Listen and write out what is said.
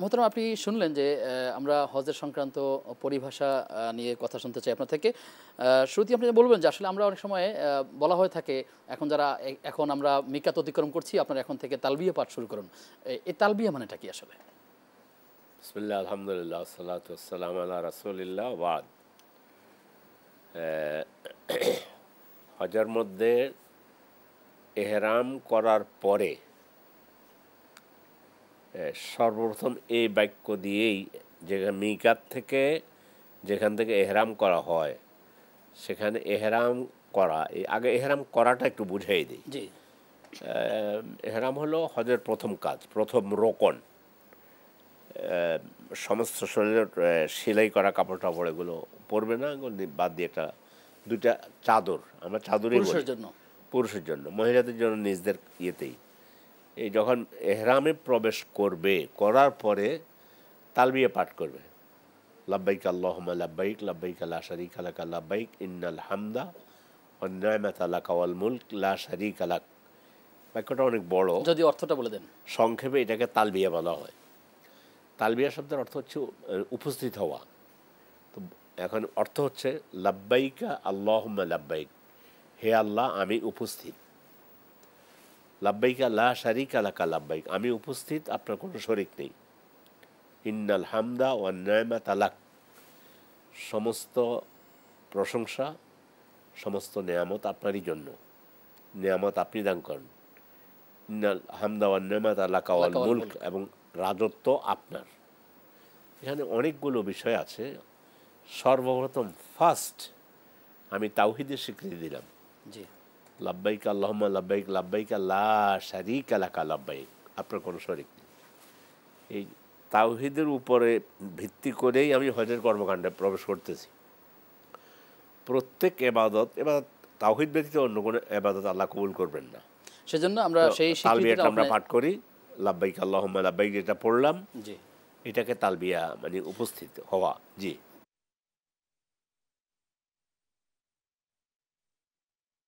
মোহতারাম, আপনি শুনলেন যে আমরা হজের সংক্রান্ত পরিভাষা নিয়ে কথা শুনতে চাই আপনার থেকে। শুরুতেই আপনি বলবেন যে আসলে আমরা অনেক সময় বলা হয়ে থাকে, এখন যারা এখন আমরা মিকাত অতিক্রম করছি, আপনারা এখন থেকে তালবিয়া পাঠ শুরু করুন। এই তালবিয়া মানেটা কি আসলে? বিসমিল্লাহ, আলহামদুলিল্লাহ, সালাতু ওয়াসসালামু আলা রাসূলিল্লাহ, ওয়াদ। হজের মধ্যে এহরাম করার পরে সর্বপ্রথম এই বাক্য দিয়েই, যেখানে মিকাত থেকে যেখান থেকে এহরাম করা হয় সেখানে এহরাম করা, এই আগে এহরাম করাটা একটু বুঝিয়ে দিই। জি। এহরাম হলো হজের প্রথম কাজ, প্রথম রোকন। সমস্ত শরীরের সেলাই করা কাপড় টাপড় এগুলো পরবে না, এগুলো বাদ দিয়ে একটা দুইটা চাদর, আমরা চাদরই বলি পুরুষের জন্য। পুরুষের জন্য, মহিলাদের জন্য নিজদের ইয়েতেই। এই যখন এহরামে প্রবেশ করবে, করার পরে তালবিয়া পাঠ করবে, লাব্বাইক আল্লাহুম্মা লাব্বাইক, লাব্বাইক লা শারীকা লাকা লাব্বাইক, ইন্নাল হামদা ওয়ান নি'মাতা লাকা ওয়াল মুলক লা শারীকা লাক। বাক্যটা অনেক বড়, যদি অর্থটা বলে দেন। সংক্ষেপে এটাকে তালবিয়া বলা হয়। তালবিয়া শব্দের অর্থ হচ্ছে উপস্থিত হওয়া। তো এখন অর্থ হচ্ছে লাব্বাইকা আল্লাহুম্মা লাব্বাইক, হে আল্লাহ আমি উপস্থিত। লাব্বাইকা লা শারীকা লাকা লাব্বাইক, আমি উপস্থিত, আপনার কোনো শরীক নেই। ইন্নাল হামদা ওয়ান নি'মাতা লাক, সমস্ত প্রশংসা, সমস্ত নেয়ামত আপনারই জন্য, নেয়ামত আপনি দান করেন। ইন্নাল হামদা ওয়ান নি'মাতা লাকা ওয়াল মুলক, এবং রাজত্ব আপনার। এখানে অনেকগুলো বিষয় আছে। সর্বপ্রথম ফার্স্ট আমি তাওহীদের স্বীকৃতি দিলাম, জি। লাব্বাইক আল্লাহুম্মা লাব্বাইক, লাব্বাইক লা শারীকা লাকা লাব্বাইক, আপনার কোনো শরীক নেই। এই তাওহীদের উপরে ভিত্তি করেই আমি হজের কর্মকাণ্ডে প্রবেশ করতেছি। প্রত্যেক এবাদত তাওহীদ ব্যতীত অন্য কোনো এবাদত আল্লাহ কবুল করবেন না। সেজন্য আমরা সেই তালবিয়াটা আমরা স্বীকৃতিটা পাঠ করি, লাব্বাইক আল্লাহুম্মা লাব্বাইক যেটা পড়লাম, জি। এটাকে তালবিয়া মানে উপস্থিত হওয়া। জি।